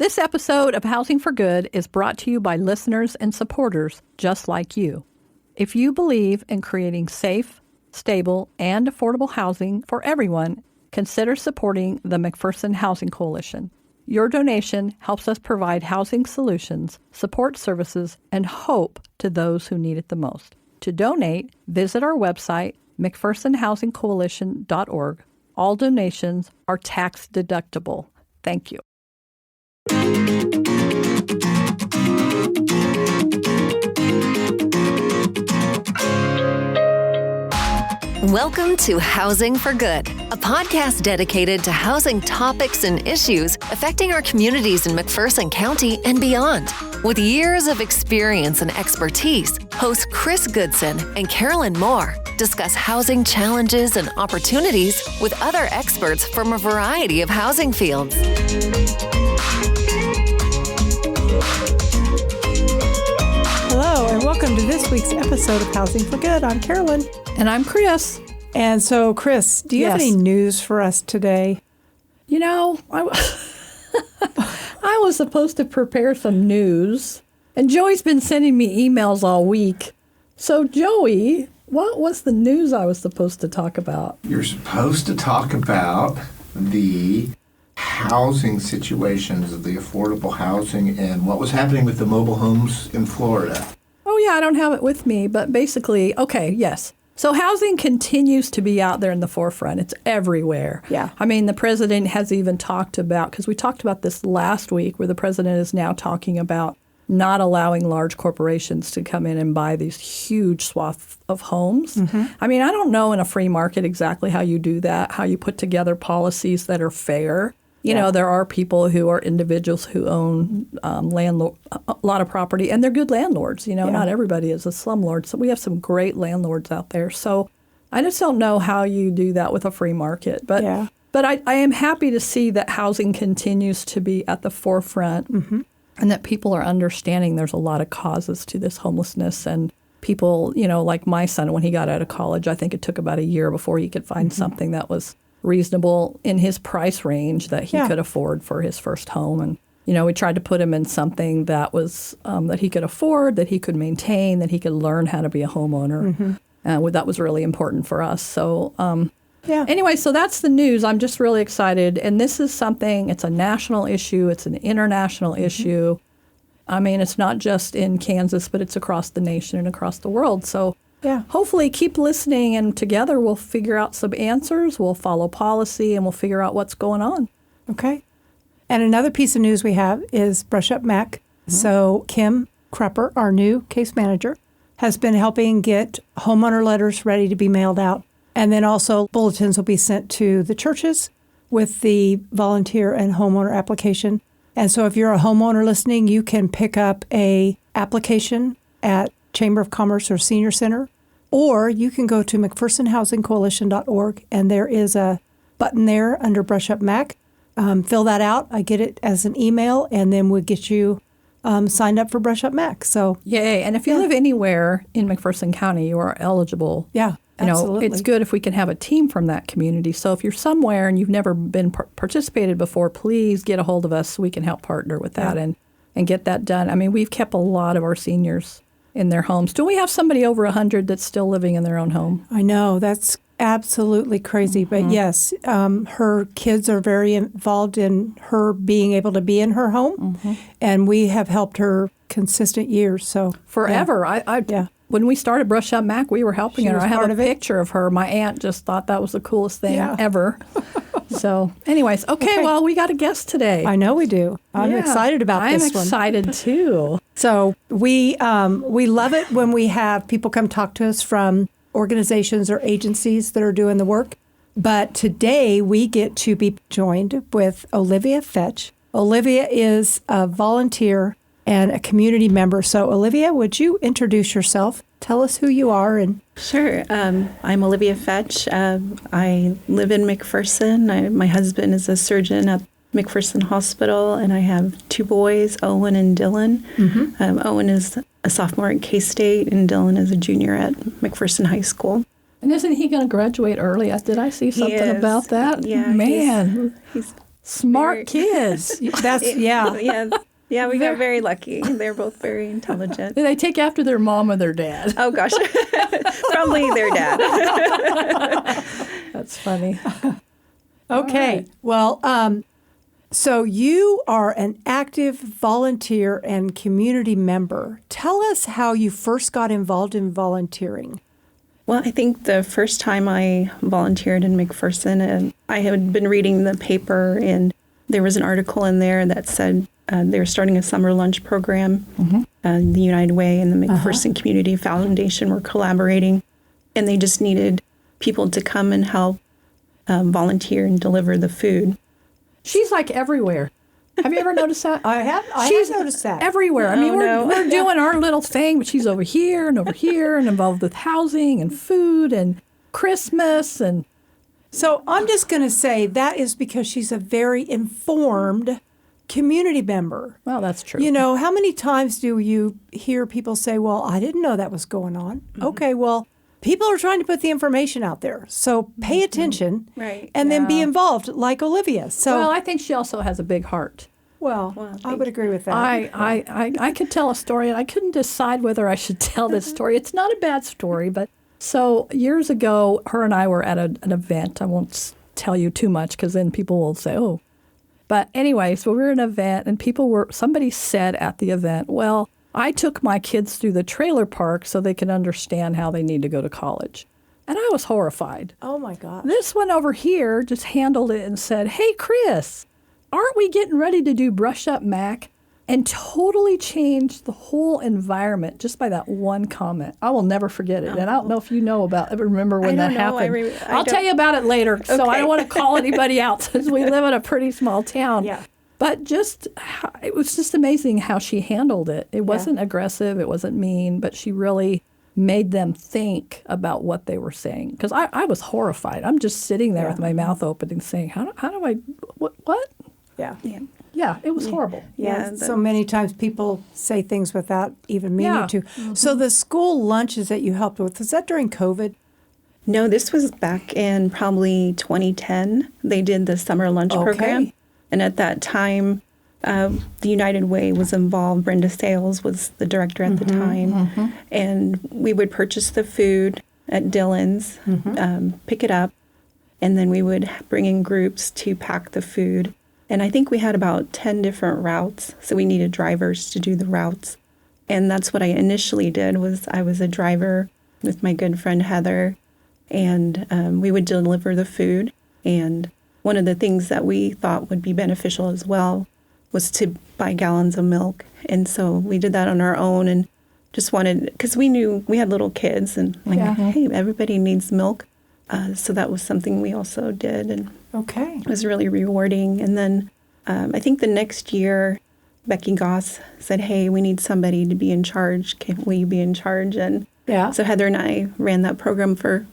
This episode of Housing for Good is brought to you by listeners and supporters just like you. If you believe in creating safe, stable, and affordable housing for everyone, consider supporting the McPherson Housing Coalition. Your donation helps us provide housing solutions, support services, and hope to those who need it the most. To donate, visit our website, McPhersonHousingCoalition.org. All donations are tax deductible. Thank you. Welcome to Housing for Good, a podcast dedicated to housing topics and issues affecting our communities in McPherson County and beyond. With years of experience and expertise, hosts Chris Goodson and Carolyn Moore discuss housing challenges and opportunities with other experts from a variety of housing fields. Hello, and welcome to this week's episode of Housing for Good. I'm Carolyn. And I'm Chris. And so, Chris, do you have any news for us today? You know, I was supposed to prepare some news, and Joey's been sending me emails all week. So, Joey, what was the news I was supposed to talk about? You're supposed to talk about the housing situations of the affordable housing and what was happening with the mobile homes in Florida. Oh, yeah, I don't have it with me, but basically, okay, yes. So housing continues to be out there in the forefront. It's everywhere. Yeah. I mean, the president has even talked about, because we talked about this last week, where the president is now talking about not allowing large corporations to come in and buy these huge swaths of homes. Mm-hmm. I mean, I don't know in a free market exactly how you do that, how you put together policies that are fair. You know, there are people who are individuals who own a lot of property, and they're good landlords. You know, not everybody is a slumlord. So we have some great landlords out there. So I just don't know how you do that with a free market. But I am happy to see that housing continues to be at the forefront, mm-hmm. and that people are understanding there's a lot of causes to this homelessness. And people, you know, like my son, when he got out of college, I think it took about a year before he could find mm-hmm. something that was reasonable in his price range that he could afford for his first home. And, you know, we tried to put him in something that was that he could afford, that he could maintain, that he could learn how to be a homeowner. Mm-hmm. That was really important for us. So anyway, so that's the news. I'm just really excited. And this is something, it's a national issue. It's an international mm-hmm. issue. I mean, it's not just in Kansas, but it's across the nation and across the world. So hopefully keep listening, and together we'll figure out some answers, we'll follow policy, and we'll figure out what's going on. Okay. And another piece of news we have is Brush Up Mac. Mm-hmm. So Kim Krupper, our new case manager, has been helping get homeowner letters ready to be mailed out. And then also bulletins will be sent to the churches with the volunteer and homeowner application. And so if you're a homeowner listening, you can pick up a application at Chamber of Commerce or Senior Center, or you can go to McPhersonHousingCoalition.org, and there is a button there under Brush Up Mac. Fill that out. I get it as an email, and then we'll get you signed up for Brush Up Mac. So yay! And if you live anywhere in McPherson County, you are eligible. Yeah, absolutely. It's good if we can have a team from that community. So if you're somewhere and you've never been participated before, please get a hold of us so we can help partner with that and get that done. I mean, we've kept a lot of our seniors in their homes. Do we have somebody over 100 that's still living in their own home? I know. That's absolutely crazy. Mm-hmm. But yes, her kids are very involved in her being able to be in her home. Mm-hmm. And we have helped her consistent years. So forever. When we started Brush Up Mac, we were helping her. I have a picture of her. My aunt just thought that was the coolest thing ever. So anyways, okay, well, we got a guest today. I know we do. I'm excited about this one. I'm excited too. So we love it when we have people come talk to us from organizations or agencies that are doing the work. But today we get to be joined with Olivia Fetsch. Olivia is a volunteer and a community member. So Olivia, would you introduce yourself? Tell us who you are. Sure. I'm Olivia Fetsch. I live in McPherson. My husband is a surgeon at McPherson Hospital, and I have two boys, Owen and Dylan. Mm-hmm. Owen is a sophomore at K-State, and Dylan is a junior at McPherson High School. And isn't he going to graduate early? Did I see something about that? Yeah. Man. He's Smart kids. That's, yeah. Yeah, we got very lucky. They're both very intelligent. Do they take after their mom or their dad? Oh, gosh. Probably their dad. That's funny. Okay. Right. Well, so you are an active volunteer and community member. Tell us how you first got involved in volunteering. Well, I think the first time I volunteered in McPherson, and I had been reading the paper, and there was an article in there that said they were starting a summer lunch program. The United Way and the McPherson Community Foundation were collaborating, and they just needed people to come and help volunteer and deliver the food. She's like everywhere. Have you ever noticed that? I have noticed that. Everywhere. I mean, no. we're doing our little thing, but she's over here and involved with housing and food and Christmas. And So I'm just going to say that is because she's a very informed community member. well, that's true. You know, how many times do you hear people say, well, I didn't know that was going on? Okay, well, people are trying to put the information out there. So pay attention Right. and then be involved like Olivia. So, Well, I think she also has a big heart. I would agree with that. I could tell a story, and I couldn't decide whether I should tell this story. It's not a bad story, but so years ago, her and I were at an event. I won't tell you too much because then people will say, oh. But anyway, so we were at an event, and somebody said at the event, well, I took my kids through the trailer park so they can understand how they need to go to college. And I was horrified. Oh, my gosh. This one over here just handled it and said, hey, Chris, aren't we getting ready to do Brush Up Mac? And totally changed the whole environment just by that one comment. I will never forget it. And I don't know if you remember when that happened. I'll tell you about it later. So I don't want to call anybody out since we live in a pretty small town. Yeah. But it was just amazing how she handled it. It wasn't aggressive. It wasn't mean. But she really made them think about what they were saying. Because I was horrified. I'm just sitting there with my mouth open and saying, how do I, what? Yeah. Yeah, it was horrible. Yeah, so many times people say things without even meaning to. So the school lunches that you helped with, was that during COVID? No, this was back in probably 2010. They did the summer lunch program. And at that time, the United Way was involved. Brenda Sales was the director at the time. And we would purchase the food at Dillon's, pick it up, and then we would bring in groups to pack the food. And I think we had about 10 different routes, so we needed drivers to do the routes. And that's what I initially did. I was a driver with my good friend Heather, and we would deliver the food. And one of the things that we thought would be beneficial as well was to buy gallons of milk. And so we did that on our own and just wanted, because we knew we had little kids, and hey, everybody needs milk. So that was something we also did. And it was really rewarding. And then I think the next year, Becky Goss said, hey, we need somebody to be in charge. Will you be in charge? And so Heather and I ran that program for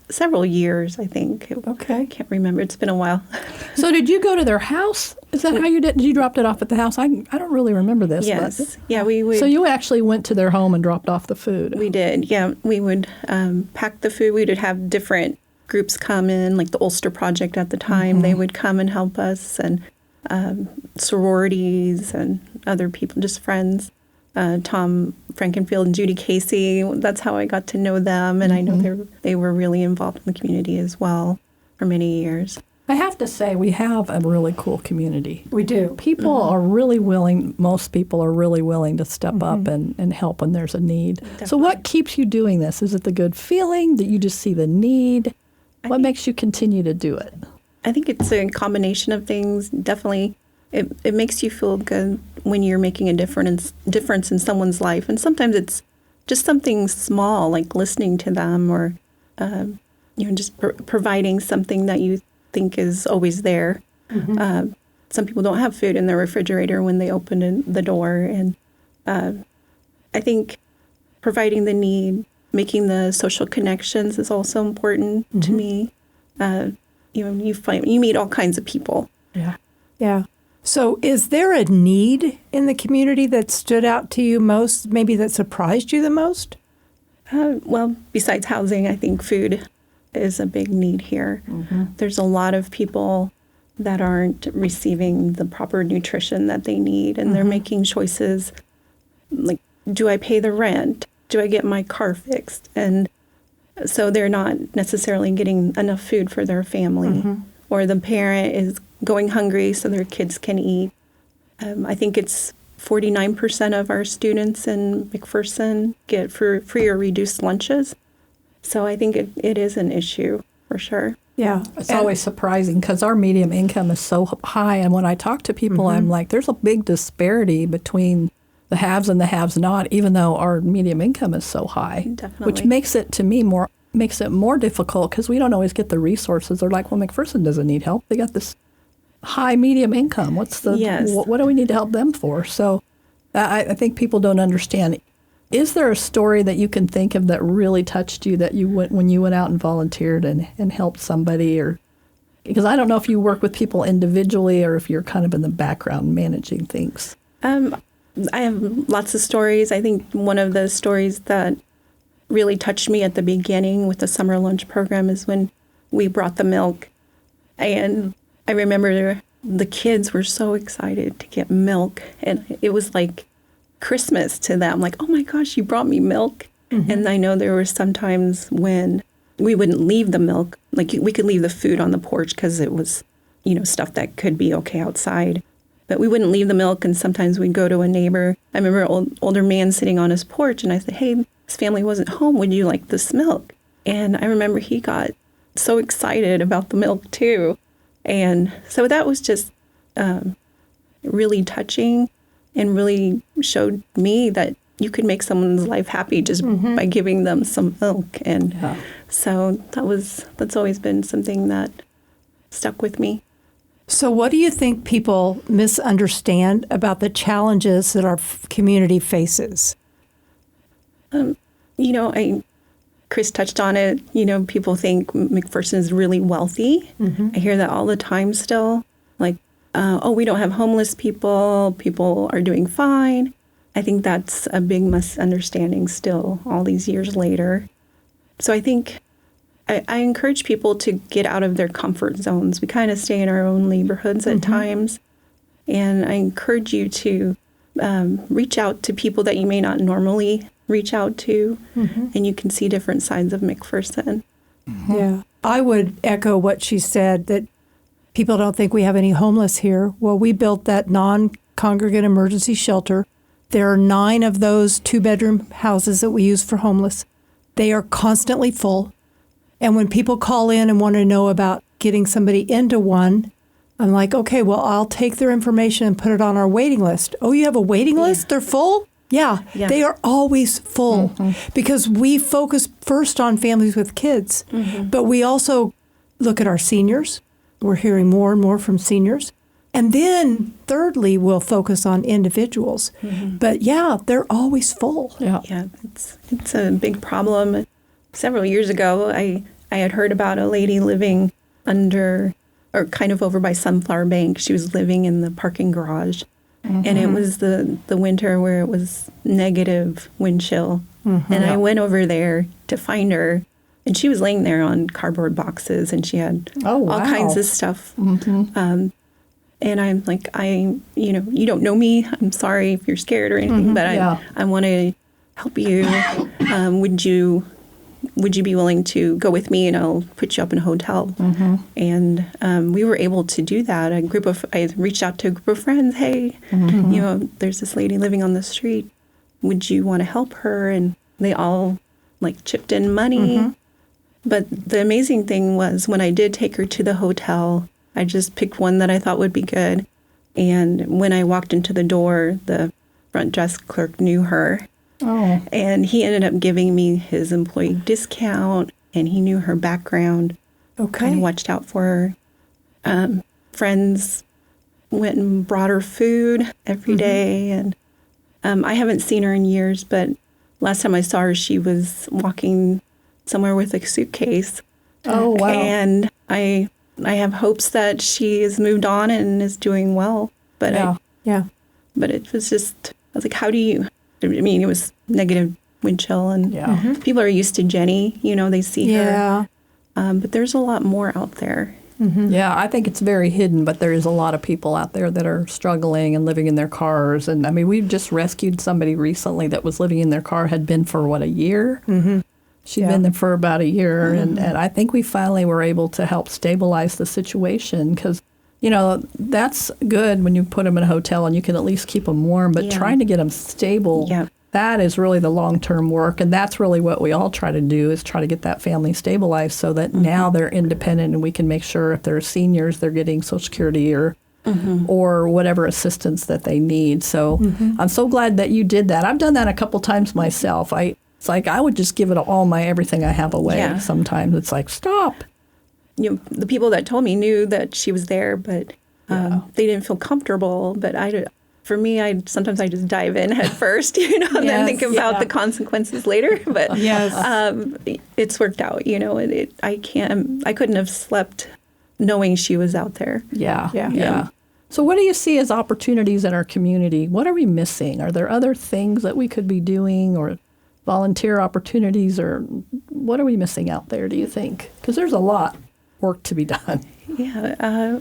several years, I think. I can't remember. It's been a while. So did you go to their house? Is that how you did? Did you drop it off at the house? I don't really remember this. Yes. Yeah, we would. So you actually went to their home and dropped off the food? We did. Yeah, we would pack the food. We would have different groups come in, like the Ulster Project at the time. They would come and help us, and sororities and other people, just friends. Tom Frankenfield and Judy Casey, that's how I got to know them. And I know they were really involved in the community as well for many years. I have to say, we have a really cool community. We do. People are really willing, most people are really willing to step up and help when there's a need. Definitely. So what keeps you doing this? Is it the good feeling that you just see the need? What makes you continue to do it? I think it's a combination of things. Definitely, it makes you feel good when you're making a difference in someone's life. And sometimes it's just something small, like listening to them, or just providing something that you think is always there. Some people don't have food in their refrigerator when they open the door. And I think providing the need, making the social connections is also important to me. You meet all kinds of people. Yeah. So is there a need in the community that stood out to you most, maybe that surprised you the most? Well, besides housing, I think food is a big need here. There's a lot of people that aren't receiving the proper nutrition that they need, and they're making choices like, do I pay the rent? Do I get my car fixed? And so they're not necessarily getting enough food for their family, or the parent is going hungry so their kids can eat. I think it's 49% of our students in McPherson get free or reduced lunches. So I think it is an issue for sure. Yeah. It's always surprising because our medium income is so high. And when I talk to people, I'm like, there's a big disparity between the haves and the haves not, even though our medium income is so high. Definitely. Which makes it, to me, makes it more difficult because we don't always get the resources. They're like, well, McPherson doesn't need help. They got this high medium income. What do we need to help them for? So I think people don't understand. Is there a story that you can think of that really touched you that you went when you went out and volunteered and helped somebody? Or because I don't know if you work with people individually or if you're kind of in the background managing things. I have lots of stories. I think one of the stories that really touched me at the beginning with the summer lunch program is when we brought the milk. And I remember the kids were so excited to get milk. And it was like Christmas to them. Like, oh my gosh, you brought me milk. And I know there were some times when we wouldn't leave the milk. Like we could leave the food on the porch because it was, stuff that could be okay outside. But we wouldn't leave the milk, and sometimes we'd go to a neighbor. I remember an older man sitting on his porch, and I said, hey, this family wasn't home. Would you like this milk? And I remember he got so excited about the milk, too. And so that was just really touching and really showed me that you could make someone's life happy just by giving them some milk. And so that's always been something that stuck with me. So what do you think people misunderstand about the challenges that our community faces? Chris touched on it. People think McPherson is really wealthy. I hear that all the time still. Like, we don't have homeless people. People are doing fine. I think that's a big misunderstanding still all these years later. So I think I encourage people to get out of their comfort zones. We kind of stay in our own neighborhoods at times. And I encourage you to reach out to people that you may not normally reach out to, and you can see different sides of McPherson. Yeah. I would echo what she said, that people don't think we have any homeless here. Well, we built that non-congregate emergency shelter. There are 9 of those 2-bedroom houses that we use for homeless. They are constantly full. And when people call in and want to know about getting somebody into one, I'm like, okay, well, I'll take their information and put it on our waiting list. Oh, you have a waiting list? They're full? Yeah, they are always full because we focus first on families with kids, but we also look at our seniors. We're hearing more and more from seniors. And then thirdly, we'll focus on individuals. But yeah, they're always full. Yeah, it's a big problem. Several years ago, I had heard about a lady living under, or kind of over by Sunflower Bank. She was living in the parking garage. And it was the winter where it was negative wind chill. And I went over there to find her. And she was laying there on cardboard boxes, and she had all kinds of stuff. And I'm like, you don't know me. I'm sorry if you're scared or anything, but I want to help you. Would you be willing to go with me, and I'll put you up in a hotel? And we were able to do that. I reached out to a group of friends. Hey, there's this lady living on the street. Would you want to help her? And they all chipped in money. But the amazing thing was when I did take her to the hotel, I just picked one that I thought would be good. And when I walked into the door, the front desk clerk knew her. And he ended up giving me his employee discount, and he knew her background. Kind of watched out for her. Friends went and brought her food every day. And I haven't seen her in years, but last time I saw her, she was walking somewhere with a suitcase. Oh, wow. And I have hopes that she has moved on and is doing well. But but it was just, I was like, how do you... it was negative wind chill, and people are used to Jenny. They see her. But there's a lot more out there. Yeah, I think it's very hidden, but there is a lot of people out there that are struggling and living in their cars. And I mean, we've just rescued somebody recently that was living in their car, had been for, a year? She'd been there for about a year. And I think we finally were able to help stabilize the situation because, that's good when you put them in a hotel and you can at least keep them warm. But trying to get them stable, that is really the long-term work. And that's really what we all try to do is try to get that family stabilized so that now they're independent and we can make sure if they're seniors, they're getting Social Security or whatever assistance that they need. So I'm so glad that you did that. I've done that a couple times myself. It's like I would just give it all everything I have away. Yeah. Sometimes it's like, stop. The people that told me knew that she was there, but they didn't feel comfortable. But for me, sometimes I just dive in head first, and then think about the consequences later. But it's worked out, I couldn't have slept knowing she was out there. Yeah. So what do you see as opportunities in our community? What are we missing? Are there other things that we could be doing or volunteer opportunities, or what are we missing out there, do you think? Because there's a lot work to be done. Yeah,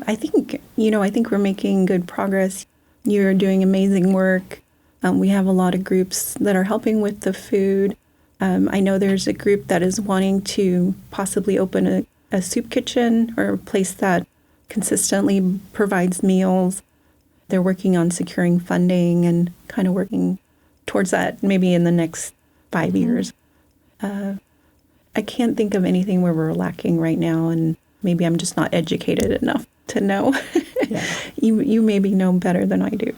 I think we're making good progress. You're doing amazing work. We have a lot of groups that are helping with the food. I know there's a group that is wanting to possibly open a soup kitchen or a place that consistently provides meals. They're working on securing funding and kind of working towards that maybe in the next 5 years. I can't think of anything where we're lacking right now, and maybe I'm just not educated enough to know. You maybe know better than I do.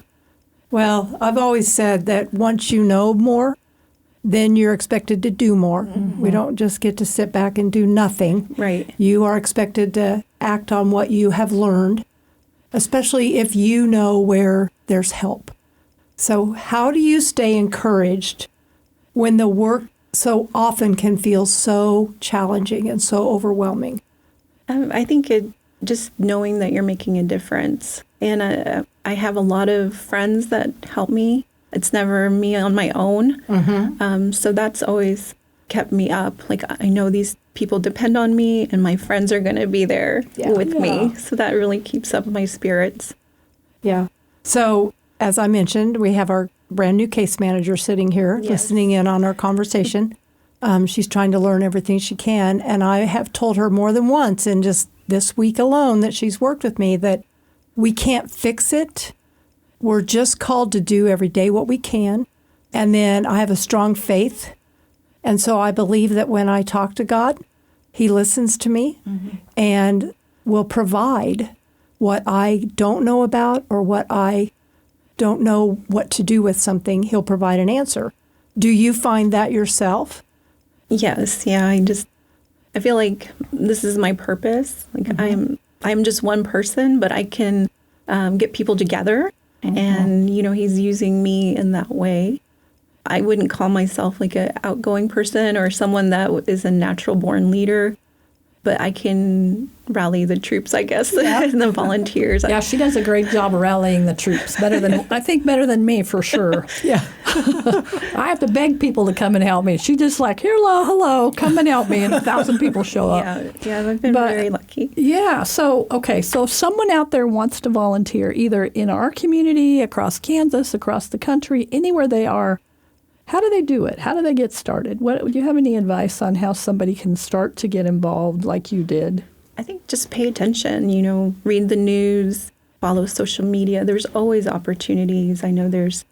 Well, I've always said that once you know more, then you're expected to do more. We don't just get to sit back and do nothing. Right. You are expected to act on what you have learned, especially if you know where there's help. So how do you stay encouraged when the work so often can feel so challenging and so overwhelming? I think just knowing that you're making a difference. And I have a lot of friends that help me. It's never me on my own. So that's always kept me up. Like, I know these people depend on me and my friends are going to be there with me. So that really keeps up my spirits. Yeah. So as I mentioned, we have our brand new case manager sitting here listening in on our conversation. She's trying to learn everything she can. And I have told her more than once in just this week alone that she's worked with me that we can't fix it. We're just called to do every day what we can. And then I have a strong faith. And so I believe that when I talk to God, He listens to me and will provide what I don't know about or what I don't know what to do with something. He'll provide an answer. Do you find that yourself? Yes. Yeah. I feel like this is my purpose. Like I'm just one person, but I can get people together. And, He's using me in that way. I wouldn't call myself like an outgoing person or someone that is a natural born leader, but I can rally the troops, I guess, and the volunteers. Yeah, she does a great job of rallying the troops. Better than me, for sure. Yeah. I have to beg people to come and help me. She just like, hello, come and help me, and 1,000 people show up. Yeah, I've been very lucky. Yeah, so if someone out there wants to volunteer, either in our community, across Kansas, across the country, anywhere they are, how do they do it? How do they get started? Do you have any advice on how somebody can start to get involved like you did? I think just pay attention, read the news, follow social media. There's always opportunities. I know there's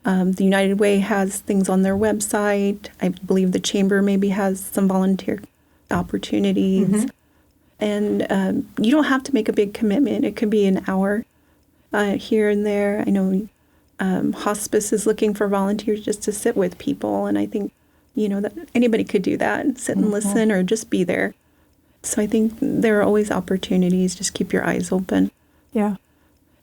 the United Way has things on their website. I believe the Chamber maybe has some volunteer opportunities. And you don't have to make a big commitment. It could be an hour here and there. I know hospice is looking for volunteers just to sit with people. And I think, that anybody could do that, sit and listen or just be there. So I think there are always opportunities. Just keep your eyes open. Yeah.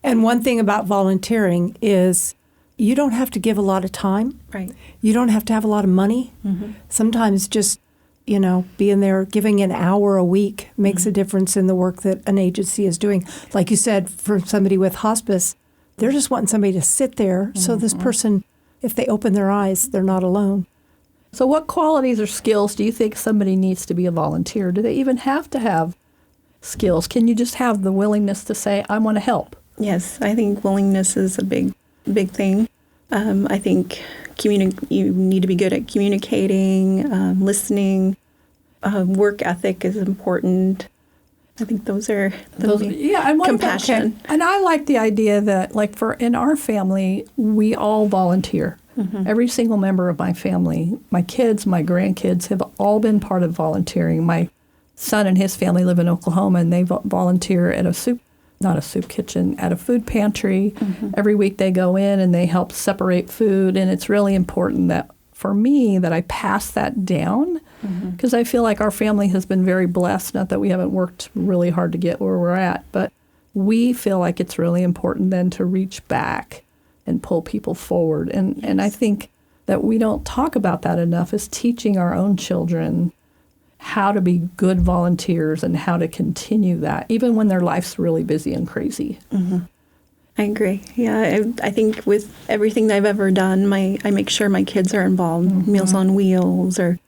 And one thing about volunteering is you don't have to give a lot of time. Right. You don't have to have a lot of money. Sometimes just, being there, giving an hour a week makes a difference in the work that an agency is doing. Like you said, for somebody with hospice, they're just wanting somebody to sit there so this person, if they open their eyes, they're not alone. So what qualities or skills do you think somebody needs to be a volunteer? Do they even have to have skills. Can you just have the willingness to say, I want to help? Yes, I think willingness is a big thing. I think you need to be good at communicating, listening. Work ethic is important. I think those are and compassion. And I like the idea that, like, in our family, we all volunteer. Every single member of my family, my kids, my grandkids, have all been part of volunteering. My son and his family live in Oklahoma, and they volunteer at at a food pantry. Every week they go in and they help separate food, and it's really important that, for me, that I pass that down, because I feel like our family has been very blessed, not that we haven't worked really hard to get where we're at, but we feel like it's really important then to reach back and pull people forward. And I think that we don't talk about that enough, is teaching our own children how to be good volunteers and how to continue that, even when their life's really busy and crazy. I agree. Yeah, I think with everything that I've ever done, I make sure my kids are involved. Meals on Wheels, or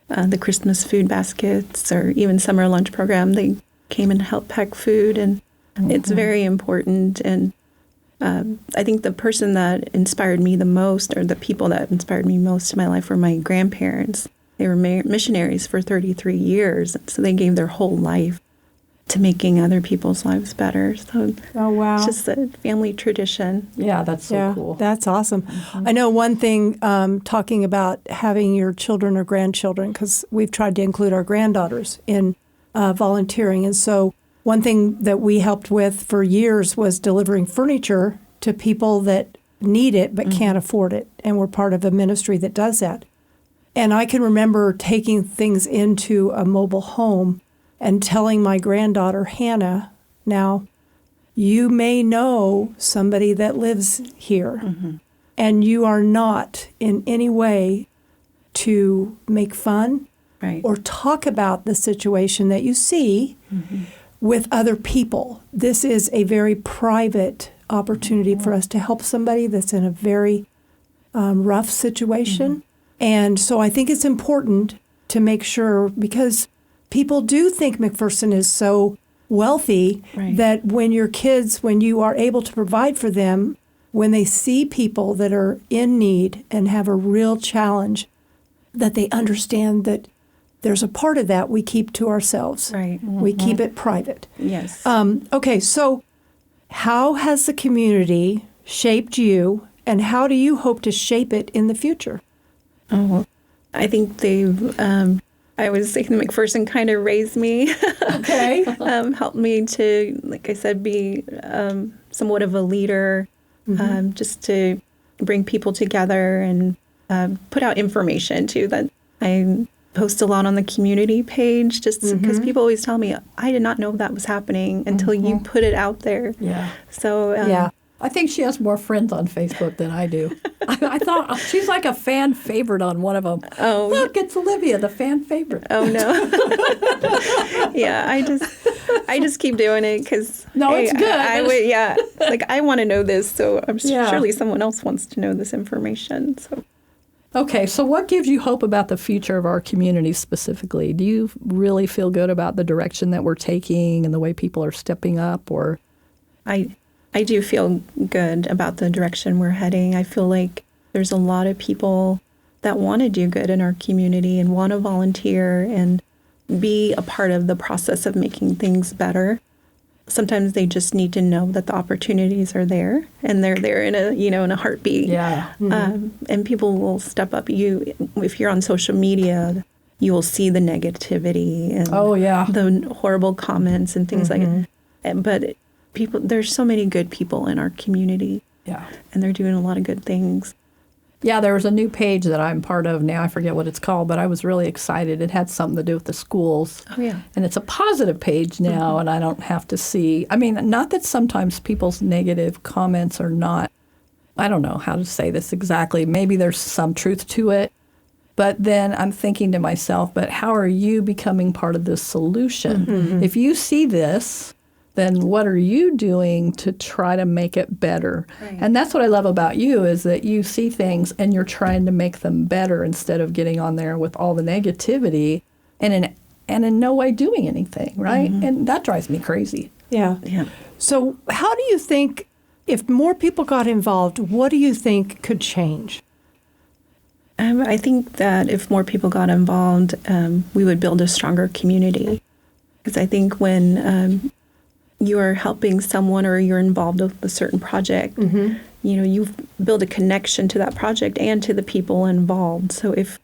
the Christmas food baskets, or even summer lunch program. They came and helped pack food, and it's very important. And I think the person that inspired me the most, or the people that inspired me most in my life, were my grandparents. They were missionaries for 33 years, so they gave their whole life to making other people's lives better. So it's just a family tradition. Yeah, that's so cool. That's awesome. I know one thing, talking about having your children or grandchildren, because we've tried to include our granddaughters in volunteering. And so one thing that we helped with for years was delivering furniture to people that need it but can't afford it. And we're part of a ministry that does that. And I can remember taking things into a mobile home and telling my granddaughter, Hannah, now, you may know somebody that lives here, and you are not in any way to make fun or talk about the situation that you see with other people. This is a very private opportunity for us to help somebody that's in a very rough situation. And so I think it's important to make sure, because people do think McPherson is so wealthy that when your kids, when you are able to provide for them, when they see people that are in need and have a real challenge, that they understand that there's a part of that we keep to ourselves. We keep it private. Yes. Okay, so how has the community shaped you, and how do you hope to shape it in the future? Oh, I think they've, I was thinking McPherson kind of raised me. Helped me to, like I said, be somewhat of a leader, just to bring people together and put out information too. That I post a lot on the community page, just because people always tell me, I did not know that was happening until you put it out there. So I think she has more friends on Facebook than I do. I thought she's like a fan favorite on one of them. Oh, look, it's Olivia, the fan favorite. Oh no. I just keep doing it because it's good. like I want to know this, so I'm surely someone else wants to know this information. So. Okay, so what gives you hope about the future of our community specifically? Do you really feel good about the direction that we're taking and the way people are stepping up, or? I do feel good about the direction we're heading. I feel like there's a lot of people that want to do good in our community and want to volunteer and be a part of the process of making things better. Sometimes they just need to know that the opportunities are there, and they're there in a heartbeat. And people will step up. If you're on social media, you will see the negativity and the horrible comments and things like that. But there's so many good people in our community. And they're doing a lot of good things. Yeah, there was a new page that I'm part of now. I forget what it's called, but I was really excited. It had something to do with the schools. Oh, yeah. And it's a positive page now, and I don't have to see. I mean, not that sometimes people's negative comments are not, I don't know how to say this exactly. Maybe there's some truth to it. But then I'm thinking to myself, but how are you becoming part of this solution? If you see this, then what are you doing to try to make it better? And that's what I love about you, is that you see things and you're trying to make them better instead of getting on there with all the negativity. And and in no way doing anything, right? And that drives me crazy. Yeah. Yeah. So how do you think, if more people got involved, what do you think could change? I think that if more people got involved, we would build a stronger community. Because I think when you are helping someone or you're involved with a certain project, you build a connection to that project and to the people involved. So if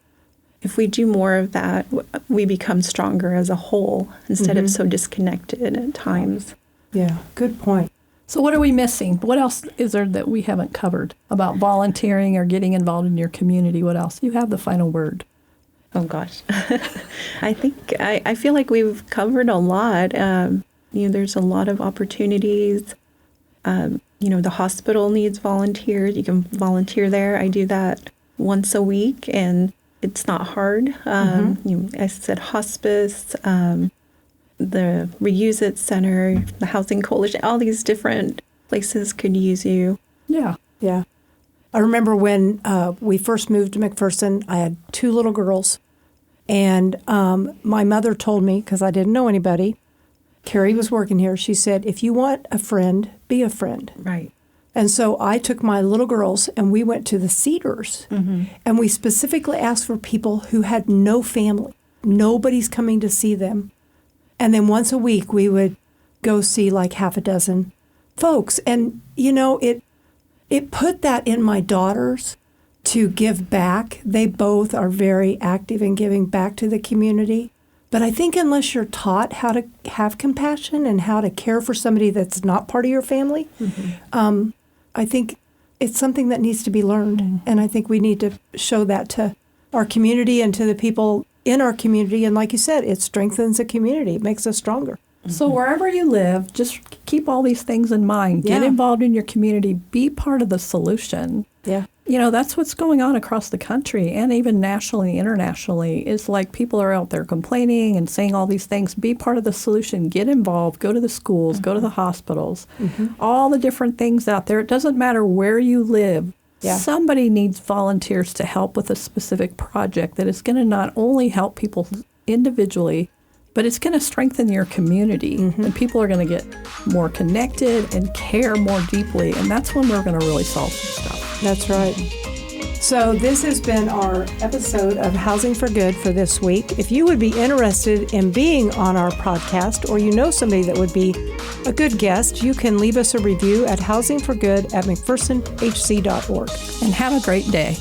we do more of that, we become stronger as a whole instead of so disconnected at times. Yeah, good point. So what are we missing? What else is there that we haven't covered about volunteering or getting involved in your community? What else? You have the final word. Oh, gosh. I feel like we've covered a lot. There's a lot of opportunities. The hospital needs volunteers. You can volunteer there. I do that once a week, and it's not hard. I said hospice, the Reuse It Center, the Housing Coalition, all these different places could use you. Yeah. Yeah. I remember when we first moved to McPherson, I had 2 little girls. And my mother told me, because I didn't know anybody, Carrie was working here, she said, if you want a friend, be a friend. Right. And so I took my little girls and we went to the Cedars. And we specifically asked for people who had no family. Nobody's coming to see them. And then once a week, we would go see like half a dozen folks. And, it put that in my daughters to give back. They both are very active in giving back to the community. But I think unless you're taught how to have compassion and how to care for somebody that's not part of your family, I think it's something that needs to be learned. And I think we need to show that to our community and to the people in our community. And like you said, it strengthens the community. It makes us stronger. So wherever you live, just keep all these things in mind. Get Yeah. involved in your community. Be part of the solution. Yeah. That's what's going on across the country and even nationally, internationally. Is like people are out there complaining and saying all these things. Be part of the solution. Get involved. Go to the schools. Go to the hospitals. All the different things out there. It doesn't matter where you live. Yeah. Somebody needs volunteers to help with a specific project that is going to not only help people individually, but it's going to strengthen your community. And people are going to get more connected and care more deeply. And that's when we're going to really solve some stuff. That's right. So this has been our episode of Housing for Good for this week. If you would be interested in being on our podcast, or you know somebody that would be a good guest, you can leave us a review at housingforgood@mcphersonhc.org. And have a great day.